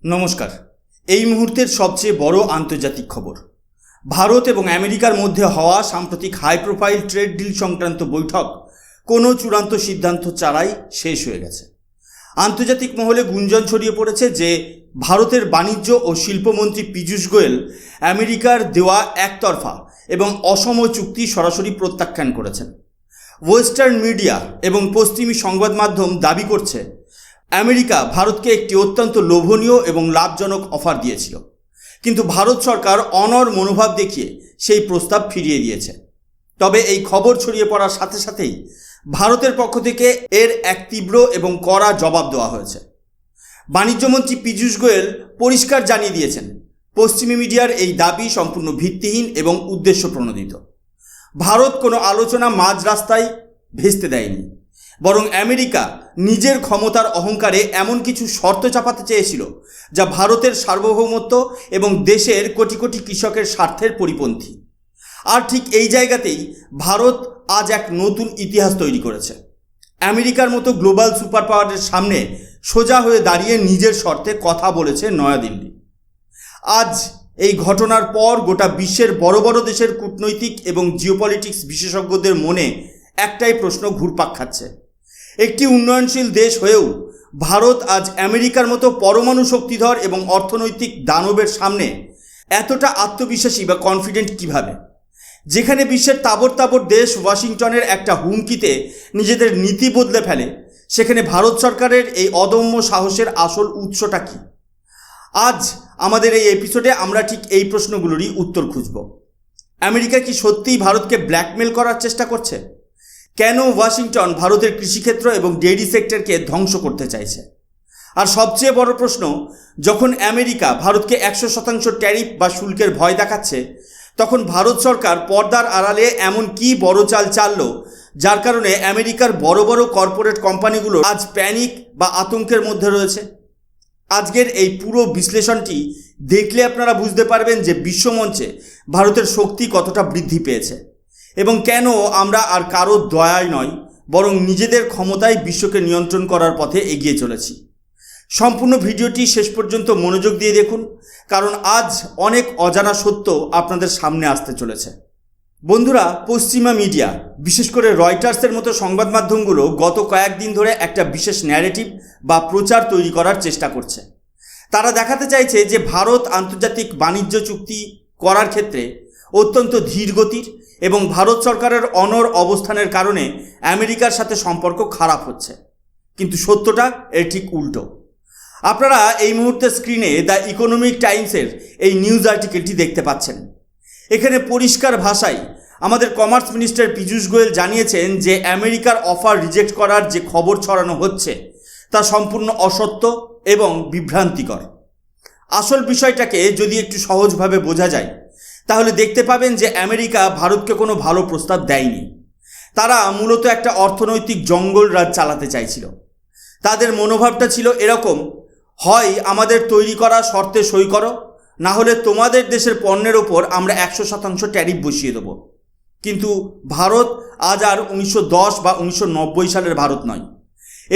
নমস্কার। এই মুহূর্তের সবচেয়ে বড় আন্তর্জাতিক খবর, ভারত এবং আমেরিকার মধ্যে হওয়া সাম্প্রতিক হাই প্রোফাইল ট্রেড ডিল সংক্রান্ত বৈঠক কোনো চূড়ান্ত সিদ্ধান্ত ছাড়াই শেষ হয়ে গেছে। আন্তর্জাতিক মহলে গুঞ্জন ছড়িয়ে পড়েছে যে ভারতের বাণিজ্য ও শিল্পমন্ত্রী পীযূষ গোয়েল আমেরিকার দেওয়া একতরফা এবং অসম চুক্তি সরাসরি প্রত্যাখ্যান করেছেন। ওয়েস্টার্ন মিডিয়া এবং পশ্চিমী সংবাদ মাধ্যম দাবি করছে আমেরিকা ভারতকে একটি অত্যন্ত লোভনীয় এবং লাভজনক অফার দিয়েছিল, কিন্তু ভারত সরকার অনড় মনোভাব দেখিয়ে সেই প্রস্তাব ফিরিয়ে দিয়েছে। তবে এই খবর ছড়িয়ে পড়ার সাথে সাথেই ভারতের পক্ষ থেকে এর এক তীব্র এবং কড়া জবাব দেওয়া হয়েছে। বাণিজ্যমন্ত্রী পীযূষ গোয়েল পরিষ্কার জানিয়ে দিয়েছেন, পশ্চিমী মিডিয়ার এই দাবি সম্পূর্ণ ভিত্তিহীন এবং উদ্দেশ্য প্রণোদিত। ভারত কোনো আলোচনা মাঝ রাস্তায় ভেস্তে দেয়নি, বরং আমেরিকা নিজের ক্ষমতার অহংকারে এমন কিছু শর্ত চাপাতে চেয়েছিল যা ভারতের সার্বভৌমত্ব এবং দেশের কোটি কোটি কৃষকের স্বার্থের পরিপন্থী। আর ঠিক এই জায়গাতেই ভারত আজ এক নতুন ইতিহাস তৈরি করেছে। আমেরিকার মতো গ্লোবাল সুপার পাওয়ারের সামনে সোজা হয়ে দাঁড়িয়ে নিজের শর্তে কথা বলেছে নয়াদিল্লি। আজ এই ঘটনার পর গোটা বিশ্বের বড় বড় দেশের কূটনৈতিক এবং জিওপলিটিক্স বিশেষজ্ঞদের মনে একটাই প্রশ্ন ঘুরপাক খাচ্ছে, একটি উন্নয়নশীল দেশ হয়েও ভারত আজ আমেরিকার মতো পরমাণু শক্তিধর এবং অর্থনৈতিক দানবের সামনে এতটা আত্মবিশ্বাসী বা কনফিডেন্ট কিভাবে? যেখানে বিশ্বের তাবড় তাবড় দেশ ওয়াশিংটনের একটা হুমকিতে নিজেদের নীতি বদলে ফেলে, সেখানে ভারত সরকারের এই অদম্য সাহসের আসল উৎসটা কী? আজ আমাদের এই এপিসোডে আমরা ঠিক এই প্রশ্নগুলোরই উত্তর খুঁজব। আমেরিকা কি সত্যিই ভারতকে ব্ল্যাকমেল করার চেষ্টা করছে? কেন ওয়াশিংটন ভারতের কৃষিক্ষেত্র এবং ডেইরি সেক্টরকে ধ্বংস করতে চাইছে? আর সবচেয়ে বড় প্রশ্ন, যখন আমেরিকা ভারতকে 100% ট্যারিফ বা শুল্কের ভয় দেখাচ্ছে, তখন ভারত সরকার পর্দার আড়ালে এমন কি বড় চাল চাললো যার কারণে আমেরিকার বড় বড় কর্পোরেট কোম্পানিগুলো আজ প্যানিক বা আতঙ্কের মধ্যে রয়েছে? আজকের এই পুরো বিশ্লেষণটি দেখলে আপনারা বুঝতে পারবেন যে বিশ্বমঞ্চে ভারতের শক্তি কতটা বৃদ্ধি পেয়েছে এবং কেন আমরা আর কারো দয়ায় নয়, বরং নিজেদের ক্ষমতায় বিশ্বকে নিয়ন্ত্রণ করার পথে এগিয়ে চলেছি। সম্পূর্ণ ভিডিওটি শেষ পর্যন্ত মনোযোগ দিয়ে দেখুন, কারণ আজ অনেক অজানা সত্য আপনাদের সামনে আসতে চলেছে। বন্ধুরা, পশ্চিমা মিডিয়া, বিশেষ করে রয়টার্সের মতো সংবাদ মাধ্যমগুলো গত কয়েকদিন ধরে একটা বিশেষ ন্যারেটিভ বা প্রচার তৈরি করার চেষ্টা করছে। তারা দেখাতে চাইছে যে ভারত আন্তর্জাতিক বাণিজ্য চুক্তি করার ক্ষেত্রে অত্যন্ত ধীরগতির এবং ভারত সরকারের অনড় অবস্থানের কারণে আমেরিকার সাথে সম্পর্ক খারাপ হচ্ছে। কিন্তু সত্যটা এর ঠিক উল্টো। আপনারা এই মুহূর্তে স্ক্রিনে দ্য ইকোনমিক টাইমসের এই নিউজ আর্টিকেলটি দেখতে পাচ্ছেন। এখানে পরিষ্কার ভাষায় আমাদের কমার্স মিনিস্টার পীযূষ গোয়েল জানিয়েছেন যে আমেরিকার অফার রিজেক্ট করার যে খবর ছড়ানো হচ্ছে তা সম্পূর্ণ অসত্য এবং বিভ্রান্তিকর। আসল বিষয়টাকে যদি একটু সহজভাবে বোঝা যায় তাহলে দেখতে পাবেন যে আমেরিকা ভারতকে কোনো ভালো প্রস্তাব দেয়নি। তারা মূলত একটা অর্থনৈতিক জঙ্গল রাজ চালাতে চাইছিল। তাদের মনোভাবটা ছিল এরকম, হয় আমাদের তৈরি করা শর্তে সই করো, না হলে তোমাদের দেশের পণ্যের ওপর আমরা 100% ট্যারিফ বসিয়ে দেবো। কিন্তু ভারত আজ আর 1910 বা 1990 সালের ভারত নয়,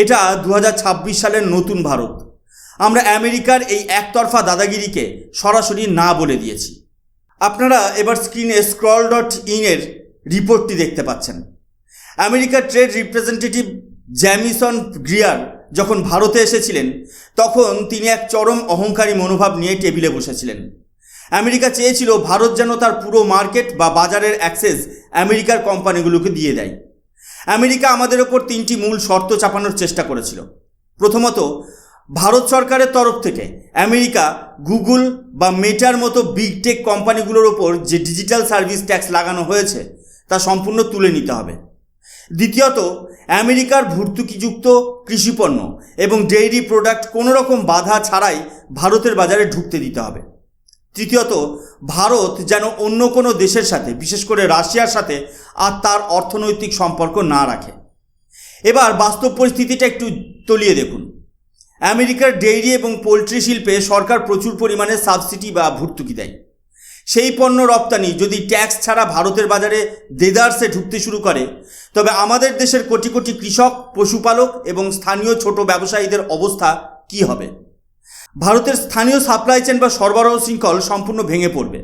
এটা 2026 সালের নতুন ভারত। আমরা আমেরিকার এই একতরফা দাদাগিরিকে সরাসরি না বলে দিয়েছি। আপনারা এবার স্ক্রিনে scroll.in এর রিপোর্টটি দেখতে পাচ্ছেন। আমেরিকার ট্রেড রিপ্রেজেন্টেটিভ জ্যামিসন গ্রিয়ার যখন ভারতে এসেছিলেন তখন তিনি এক চরম অহংকারী মনোভাব নিয়ে টেবিলে বসেছিলেন। আমেরিকা চেয়েছিল ভারত যেন তার পুরো মার্কেট বা বাজারের অ্যাক্সেস আমেরিকার কোম্পানিগুলোকে দিয়ে দেয়। আমেরিকা আমাদের ওপর 3টি মূল শর্ত চাপানোর চেষ্টা করেছিল। প্রথমত, ভারত সরকারের তরফ থেকে আমেরিকা গুগল বা মেটার মতো বিগ টেক কোম্পানিগুলোর ওপর যে ডিজিটাল সার্ভিস ট্যাক্স লাগানো হয়েছে তা সম্পূর্ণ তুলে নিতে হবে। দ্বিতীয়ত, আমেরিকার ভর্তুকিযুক্ত কৃষিপণ্য এবং ডেইরি প্রোডাক্ট কোনো রকম বাধা ছাড়াই ভারতের বাজারে ঢুকতে দিতে হবে। তৃতীয়ত, ভারত যেন অন্য কোনো দেশের সাথে, বিশেষ করে রাশিয়ার সাথে আর তার অর্থনৈতিক সম্পর্ক না রাখে। এবার বাস্তব পরিস্থিতিটা একটু তলিয়ে দেখুন। আমেরিকার ডেইরি এবং পোলট্রি শিল্পে সরকার প্রচুর পরিমাণে সাবসিডি বা ভর্তুকি দেয়। সেই পণ্য রপ্তানি যদি ট্যাক্স ছাড়া ভারতের বাজারে দেদারসে ঢুকতে শুরু করে, তবে আমাদের দেশের কোটি কোটি কৃষক, পশুপালক এবং স্থানীয় ছোট ব্যবসায়ীদের অবস্থা কী হবে? ভারতের স্থানীয় সাপ্লাই চেন বা সরবরাহ শৃঙ্খল সম্পূর্ণ ভেঙে পড়বে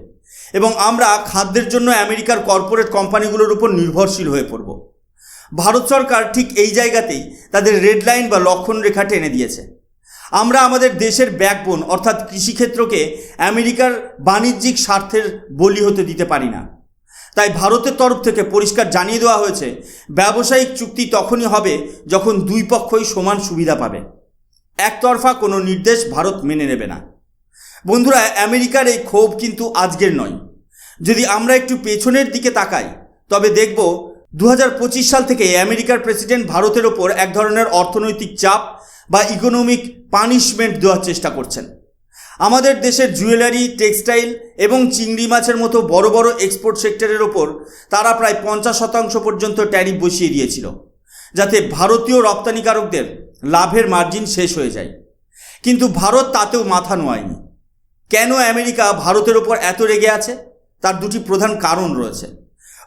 এবং আমরা খাদ্যের জন্য আমেরিকার কর্পোরেট কোম্পানিগুলোর উপর নির্ভরশীল হয়ে পড়ব। ভারত সরকার ঠিক এই জায়গাতেই তাদের রেড লাইন বা লক্ষণ রেখা টেনে দিয়েছে। আমরা আমাদের দেশের ব্যাকবোন অর্থাৎ কৃষিক্ষেত্রকে আমেরিকার বাণিজ্যিক স্বার্থের বলি হতে দিতে পারি না। তাই ভারতের তরফ থেকে পরিষ্কার জানিয়ে দেওয়া হয়েছে, ব্যবসায়িক চুক্তি তখনই হবে যখন দুই পক্ষই সমান সুবিধা পাবে। একতরফা কোনো নির্দেশ ভারত মেনে নেবে না। বন্ধুরা, আমেরিকার এই ক্ষোভ কিন্তু আজকের নয়। যদি আমরা একটু পেছনের দিকে তাকাই তবে দেখব 2025 সাল থেকে আমেরিকার প্রেসিডেন্ট ভারতের ওপর এক ধরনের অর্থনৈতিক চাপ বা ইকোনমিক পানিশমেন্ট দেওয়ার চেষ্টা করছেন। আমাদের দেশের জুয়েলারি, টেক্সটাইল এবং চিংড়ি মাছের মতো বড় বড় এক্সপোর্ট সেক্টরের ওপর তারা প্রায় 50% পর্যন্ত ট্যারিফ বসিয়ে দিয়েছিল, যাতে ভারতীয় রপ্তানিকারকদের লাভের মার্জিন শেষ হয়ে যায়। কিন্তু ভারত তাতেও মাথা নোয়ায়নি। কেন আমেরিকা ভারতের ওপর এত রেগে আছে? তার দুটি প্রধান কারণ রয়েছে।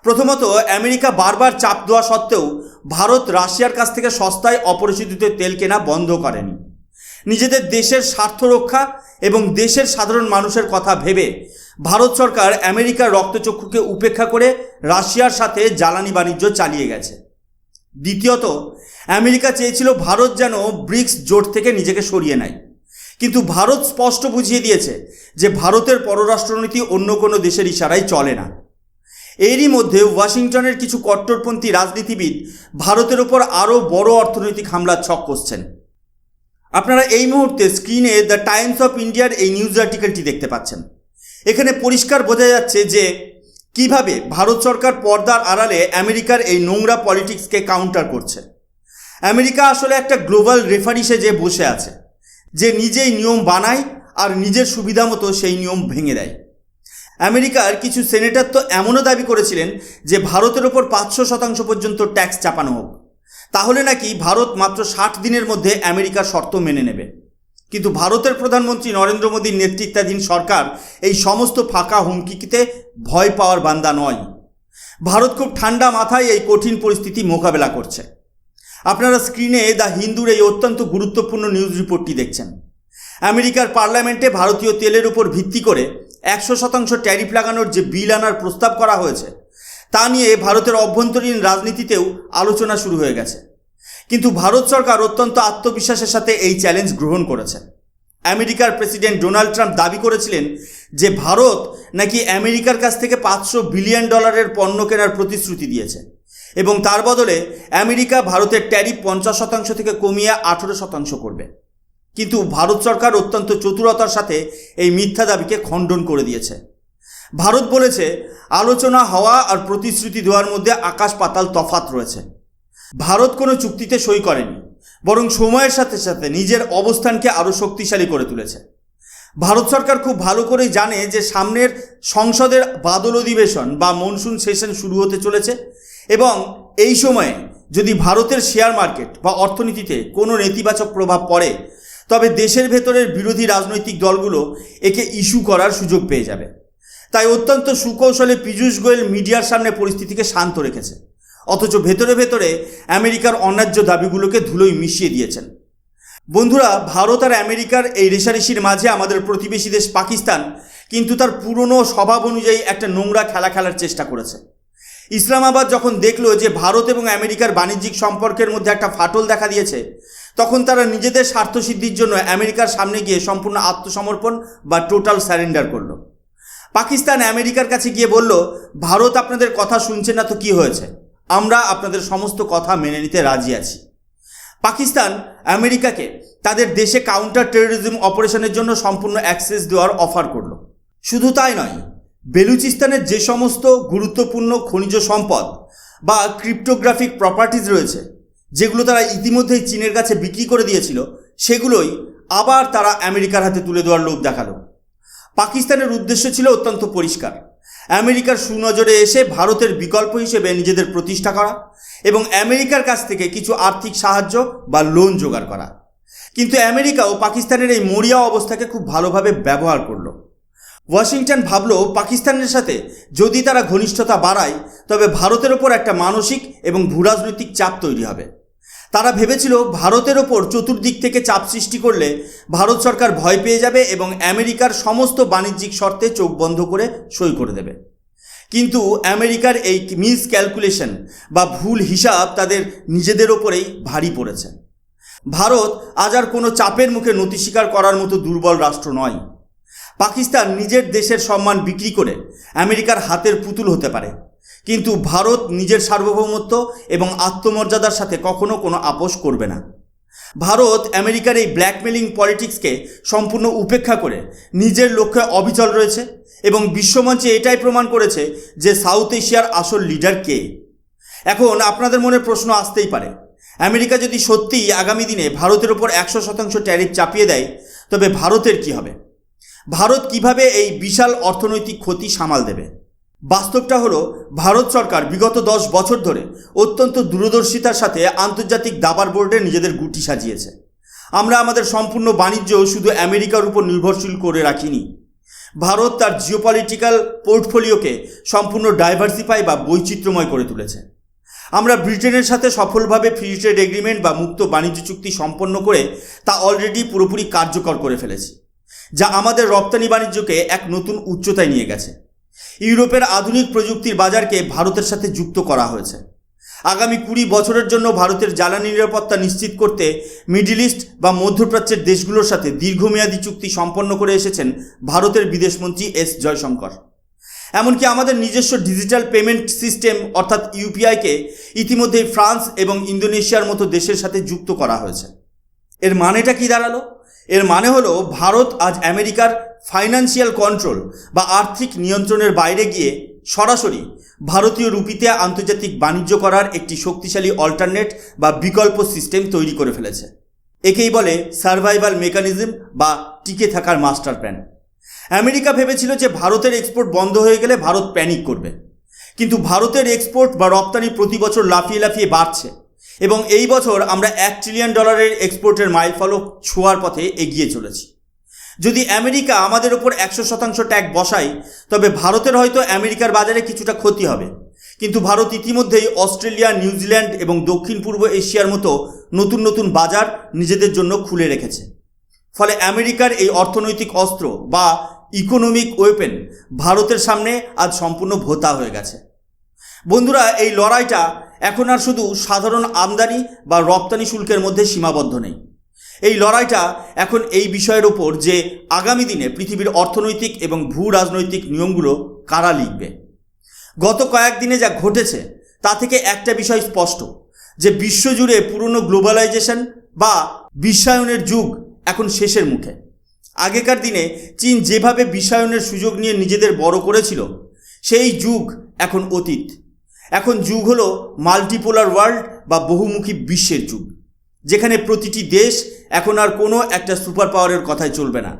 প্রথমত, আমেরিকা বারবার চাপ দেওয়া সত্ত্বেও ভারত রাশিয়ার কাছ থেকে সস্তায় অপরিশোধিত তেল কেনা বন্ধ করেনি। নিজেদের দেশের স্বার্থ রক্ষা এবং দেশের সাধারণ মানুষের কথা ভেবে ভারত সরকার আমেরিকার রক্তচক্ষুকে উপেক্ষা করে রাশিয়ার সাথে জ্বালানি বাণিজ্য চালিয়ে গেছে। দ্বিতীয়ত, আমেরিকা চেয়েছিল ভারত যেন ব্রিক্স জোট থেকে নিজেকে সরিয়ে নেয়, কিন্তু ভারত স্পষ্ট বুঝিয়ে দিয়েছে যে ভারতের পররাষ্ট্রনীতি অন্য কোনো দেশের ইশারায় চলে না। এরই মধ্যে ওয়াশিংটনের কিছু কট্টরপন্থী রাজনীতিবিদ ভারতের ওপর আরও বড় অর্থনৈতিক হামলার ছক কষছেন। আপনারা এই মুহূর্তে স্ক্রিনে দ্য টাইমস অফ ইন্ডিয়ার এই নিউজ আর্টিকেলটি দেখতে পাচ্ছেন। এখানে পরিষ্কার বোঝা যাচ্ছে যে কিভাবে ভারত সরকার পর্দার আড়ালে আমেরিকার এই নোংরা পলিটিক্সকে কাউন্টার করছে। আমেরিকা আসলে একটা গ্লোবাল রেফারি সেজে বসে আছে, যে নিজেই নিয়ম বানায় আর নিজের সুবিধা মতো সেই নিয়ম ভেঙে দেয়। আমেরিকার কিছু সেনেটর তো এমনও দাবি করেছিলেন যে ভারতের ওপর 500% পর্যন্ত ট্যাক্স চাপানো হোক, তাহলে নাকি ভারত মাত্র 60 দিনের মধ্যে আমেরিকার শর্ত মেনে নেবে। কিন্তু ভারতের প্রধানমন্ত্রী নরেন্দ্র মোদীর নেতৃত্বাধীন সরকার এই সমস্ত ফাঁকা হুমকিতে ভয় পাওয়ার বান্দা নয়। ভারত খুব ঠান্ডা মাথায় এই কঠিন পরিস্থিতি মোকাবেলা করছে। আপনারা স্ক্রিনে দ্য হিন্দুর এই অত্যন্ত গুরুত্বপূর্ণ নিউজ রিপোর্টটি দেখছেন। আমেরিকার পার্লামেন্টে ভারতীয় তেলের উপর ভিত্তি করে 100% ট্যারিফ লাগানোর যে বিল আনার প্রস্তাব করা হয়েছে তা নিয়ে ভারতের অভ্যন্তরীণ রাজনীতিতেও আলোচনা শুরু হয়ে গেছে। কিন্তু ভারত সরকার অত্যন্ত আত্মবিশ্বাসের সাথে এই চ্যালেঞ্জ গ্রহণ করেছে। আমেরিকার প্রেসিডেন্ট ডোনাল্ড ট্রাম্প দাবি করেছিলেন যে ভারত নাকি আমেরিকার কাছ থেকে $500 বিলিয়ন পণ্য কেনার প্রতিশ্রুতি দিয়েছে এবং তার বদলে আমেরিকা ভারতের ট্যারিফ 50% থেকে কমিয়ে 18% করবে। কিন্তু ভারত সরকার অত্যন্ত চতুরতার সাথে এই মিথ্যা দাবিকে খণ্ডন করে দিয়েছে। ভারত বলেছে, আলোচনা হওয়া আর প্রতিশ্রুতি দেওয়ার মধ্যে আকাশ পাতাল তফাৎ রয়েছে। ভারত কোনো চুক্তিতে সই করেনি, বরং সময়ের সাথে সাথে নিজের অবস্থানকে আরও শক্তিশালী করে তুলেছে। ভারত সরকার খুব ভালো করেই জানে যে সামনের সংসদের বাদল অধিবেশন বা মনসুন সেশন শুরু হতে চলেছে এবং এই সময়ে যদি ভারতের শেয়ার মার্কেট বা অর্থনীতিতে কোনো নেতিবাচক প্রভাব পড়ে তবে দেশের ভেতরের বিরোধী রাজনৈতিক দলগুলো একে ইস্যু করার সুযোগ পেয়ে যাবে। তাই অত্যন্ত সুকৌশলে পীযূষ গোয়েল মিডিয়ার সামনে পরিস্থিতিকে শান্ত রেখেছে, অথচ ভেতরে ভেতরে আমেরিকার অন্যায্য দাবিগুলোকে ধুলোয় মিশিয়ে দিয়েছেন। বন্ধুরা, ভারত আর আমেরিকার এই রেষারেষির মাঝে আমাদের প্রতিবেশী দেশ পাকিস্তান কিন্তু তার পুরনো স্বভাব অনুযায়ী একটা নোংরা খেলা খেলার চেষ্টা করেছে। ইসলামাবাদ যখন দেখলো যে ভারত এবং আমেরিকার বাণিজ্যিক সম্পর্কের মধ্যে একটা ফাটল দেখা দিয়েছে, তখন তারা নিজেদের স্বার্থসিদ্ধির জন্য আমেরিকার সামনে গিয়ে সম্পূর্ণ আত্মসমর্পণ বা টোটাল স্যারেন্ডার করলো। পাকিস্তান আমেরিকার কাছে গিয়ে বলল, ভারত আপনাদের কথা শুনছে না তো কি হয়েছে, আমরা আপনাদের সমস্ত কথা মেনে নিতে রাজি আছি। পাকিস্তান আমেরিকাকে তাদের দেশে কাউন্টার টেরোরিজম অপারেশনের জন্য সম্পূর্ণ অ্যাক্সেস দেওয়ার অফার করলো। শুধু তাই নয়, বেলুচিস্তানের যে সমস্ত গুরুত্বপূর্ণ খনিজ সম্পদ বা ক্রিপ্টোগ্রাফিক প্রপার্টিজ রয়েছে, যেগুলো তারা ইতিমধ্যেই চীনের কাছে বিক্রি করে দিয়েছিল, সেগুলোই আবার তারা আমেরিকার হাতে তুলে দেওয়ার লোভ দেখালো। পাকিস্তানের উদ্দেশ্য ছিল অত্যন্ত পরিষ্কার, আমেরিকার সুনজরে এসে ভারতের বিকল্প হিসেবে নিজেদের প্রতিষ্ঠা করা এবং আমেরিকার কাছ থেকে কিছু আর্থিক সাহায্য বা লোন জোগাড় করা। কিন্তু আমেরিকাও পাকিস্তানের এই মরিয়া অবস্থাকে খুব ভালোভাবে ব্যবহার করলো। ওয়াশিংটন ভাবল, পাকিস্তানের সাথে যদি তারা ঘনিষ্ঠতা বাড়ায় তবে ভারতের ওপর একটা মানসিক এবং ভূরাজনৈতিক চাপ তৈরি হবে। তারা ভেবেছিল ভারতের ওপর চতুর্দিক থেকে চাপ সৃষ্টি করলে ভারত সরকার ভয় পেয়ে যাবে এবং আমেরিকার সমস্ত বাণিজ্যিক শর্তে চোখ বন্ধ করে সই করে দেবে। কিন্তু আমেরিকার এই মিস ক্যালকুলেশন বা ভুল হিসাব তাদের নিজেদের ওপরেই ভারী পড়েছে। ভারত আজ আর কোনো চাপের মুখে নতি স্বীকার করার মতো দুর্বল রাষ্ট্র নয়। পাকিস্তান নিজের দেশের সম্মান বিক্রি করে আমেরিকার হাতের পুতুল হতে পারে, কিন্তু ভারত নিজের সার্বভৌমত্ব এবং আত্মমর্যাদার সাথে কখনো কোনো আপোষ করবে না। ভারত আমেরিকার এই ব্ল্যাকমেলিং পলিটিক্সকে সম্পূর্ণ উপেক্ষা করে নিজের লক্ষ্যে অবিচল রয়েছে এবং বিশ্বমঞ্চে এটাই প্রমাণ করেছে যে সাউথ এশিয়ার আসল লিডার কে। এখন আপনাদের মনে প্রশ্ন আসতেই পারে, আমেরিকা যদি সত্যিই আগামী দিনে ভারতের ওপর 100% ট্যারিফ চাপিয়ে দেয়, তবে ভারতের কি হবে? ভারত কিভাবে এই বিশাল অর্থনৈতিক ক্ষতি সামাল দেবে? বাস্তবটা হলো, ভারত সরকার বিগত 10 বছর ধরে অত্যন্ত দূরদর্শিতার সাথে আন্তর্জাতিক দাবার বোর্ডে নিজেদের গুটি সাজিয়েছে। আমরা আমাদের সম্পূর্ণ বাণিজ্য শুধু আমেরিকার উপর নির্ভরশীল করে রাখিনি। ভারত তার জিওপলিটিক্যাল পোর্টফোলিওকে সম্পূর্ণ ডাইভার্সিফাই বা বৈচিত্র্যময় করে তুলেছে। আমরা ব্রিটেনের সাথে সফলভাবে ফ্রি ট্রেড এগ্রিমেন্ট বা মুক্ত বাণিজ্য চুক্তি সম্পন্ন করে তা অলরেডি পুরোপুরি কার্যকর করে ফেলেছি, যা আমাদের রপ্তানি বাণিজ্যকে এক নতুন উচ্চতায় নিয়ে গেছে। ইউরোপের আধুনিক প্রযুক্তির বাজারকে ভারতের সাথে যুক্ত করা হয়েছে। আগামী 20 বছরের জন্য ভারতের জ্বালানি নিরাপত্তা নিশ্চিত করতে মিডল ইস্ট বা মধ্যপ্রাচ্যের দেশগুলোর সাথে দীর্ঘমেয়াদী চুক্তি সম্পন্ন করে এসেছেন ভারতের বিদেশমন্ত্রী এস জয়শঙ্কর। এমনকি আমাদের নিজস্ব ডিজিটাল পেমেন্ট সিস্টেম অর্থাৎ ইউপিআইকে ইতিমধ্যেই ফ্রান্স এবং ইন্দোনেশিয়ার মতো দেশের সাথে যুক্ত করা হয়েছে। এর মানেটা কি দাঁড়ালো? এর মানে হলো, ভারত আজ আমেরিকার ফাইন্যান্সিয়াল কন্ট্রোল বা আর্থিক নিয়ন্ত্রণের বাইরে গিয়ে সরাসরি ভারতীয় রুপিতে আন্তর্জাতিক বাণিজ্য করার একটি শক্তিশালী অল্টারনেট বা বিকল্প সিস্টেম তৈরি করে ফেলেছে। একেই বলে সার্ভাইভাল মেকানিজম বা টিকে থাকার মাস্টার প্ল্যান। আমেরিকা ভেবেছিল যে ভারতের এক্সপোর্ট বন্ধ হয়ে গেলে ভারত প্যানিক করবে, কিন্তু ভারতের এক্সপোর্ট বা রপ্তানি প্রতি বছর লাফিয়ে লাফিয়ে বাড়ছে এবং এই বছর আমরা $1 ট্রিলিয়ন এক্সপোর্টের মাইলফলক ছোঁয়ার পথে এগিয়ে চলেছি। যদি আমেরিকা আমাদের ওপর 100% ট্যাক্স বসায়, তবে ভারতের হয়তো আমেরিকার বাজারে কিছুটা ক্ষতি হবে, কিন্তু ভারত ইতিমধ্যেই অস্ট্রেলিয়া, নিউজিল্যান্ড এবং দক্ষিণ পূর্ব এশিয়ার মতো নতুন নতুন বাজার নিজেদের জন্য খুলে রেখেছে। ফলে আমেরিকার এই অর্থনৈতিক অস্ত্র বা ইকোনমিক ওয়েপেন ভারতের সামনে আজ সম্পূর্ণ ভোঁতা হয়ে গেছে। বন্ধুরা, এই লড়াইটা এখন আর শুধু সাধারণ আমদানি বা রপ্তানি শুল্কের মধ্যে সীমাবদ্ধ নেই। এই লড়াইটা এখন এই বিষয়ের ওপর যে আগামী দিনে পৃথিবীর অর্থনৈতিক এবং ভূ রাজনৈতিক নিয়মগুলো কারা লিখবে। গত কয়েকদিনে যা ঘটেছে তা থেকে একটা বিষয় স্পষ্ট, যে বিশ্বজুড়ে পুরনো গ্লোবালাইজেশন বা বিশ্বায়নের যুগ এখন শেষের মুখে। আগেকার দিনে চীন যেভাবে বিশ্বায়নের সুযোগ নিয়ে নিজেদের বড় করেছিল, সেই যুগ এখন অতীত। এখন যুগ হলো মাল্টিপোলার ওয়ার্ল্ড বা বহুমুখী বিশ্বের যুগ, যেখানে প্রতিটি দেশ এখন আর কোনো একটা সুপার পাওয়ারের কথাই চলবে না,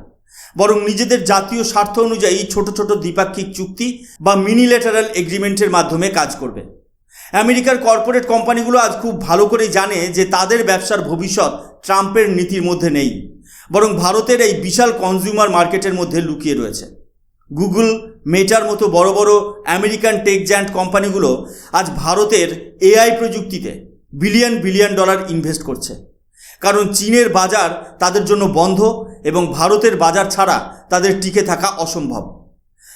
বরং নিজেদের জাতীয় স্বার্থ অনুযায়ী ছোট ছোট দ্বিপাক্ষিক চুক্তি বা মিনিল্যাটারাল এগ্রিমেন্টের মাধ্যমে কাজ করবে। আমেরিকার কর্পোরেট কোম্পানিগুলো আজ খুব ভালো করে জানে যে তাদের ব্যবসার ভবিষ্যৎ ট্রাম্পের নীতির মধ্যে নেই, বরং ভারতের এই বিশাল কনজিউমার মার্কেটের মধ্যে লুকিয়ে রয়েছে। গুগল, মেটার মতো বড় বড় আমেরিকান টেক জায়ান্ট কোম্পানিগুলো আজ ভারতের এআই প্রযুক্তিতে বিলিয়ন বিলিয়ন ডলার ইনভেস্ট করছে, কারণ চীনের বাজার তাদের জন্য বন্ধ এবং ভারতের বাজার ছাড়া তাদের টিকে থাকা অসম্ভব।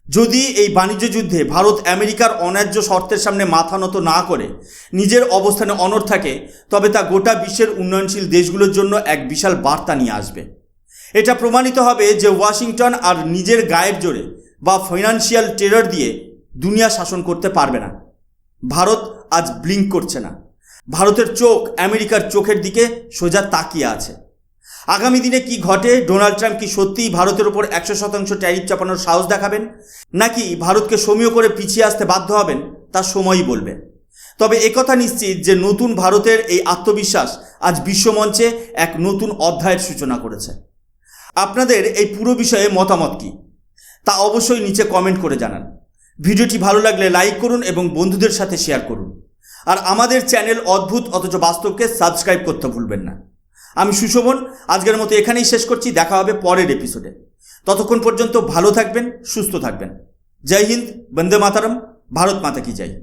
যদি এই বাণিজ্য যুদ্ধে ভারত আমেরিকার অন্যায্য শর্তের সামনে মাথা নত না করে নিজের অবস্থানে অনড় থাকে, তবে তা গোটা বিশ্বের উন্নয়নশীল দেশগুলোর জন্য এক বিশাল বার্তা নিয়ে আসবে। এটা প্রমাণিত হবে যে ওয়াশিংটন আর নিজের গায়ের জোরে বা ফাইন্যান্সিয়াল টেরর দিয়ে দুনিয়া শাসন করতে পারবে না। ভারত আজ ব্লিঙ্ক করছে না। ভারতের চোখ আমেরিকার চোখের দিকে সোজা তাকিয়ে আছে। আগামী দিনে কি ঘটে? ডোনাল্ড ট্রাম্প কি সত্যিই ভারতের উপর 100% ট্যারিফ চাপানোর সাহস দেখাবেন, নাকি ভারতকে সমীহ করে পিছিয়ে আসতে বাধ্য হবেন, তা সময়ই বলবে। তবে একথা নিশ্চিত যে নতুন ভারতের এই আত্মবিশ্বাস আজ বিশ্বমঞ্চে এক নতুন অধ্যায়ের সূচনা করেছে। আপনাদের এই পুরো বিষয়ে মতামত কি, তা অবশ্যই নিচে কমেন্ট করে জানান। ভিডিওটি ভালো লাগলে লাইক করুন এবং বন্ধুদের সাথে শেয়ার করুন। আর আমাদের চ্যানেল অদ্ভুত অথচ বাস্তবকে সাবস্ক্রাইব করতে ভুলবেন না। আমি সুশোভন, আজকের মতো এখানেই শেষ করছি। দেখা হবে পরের এপিসোডে। ততক্ষণ পর্যন্ত ভালো থাকবেন, সুস্থ থাকবেন। জয় হিন্দ, বন্দে মাতরম, ভারত মাতা কি জয়।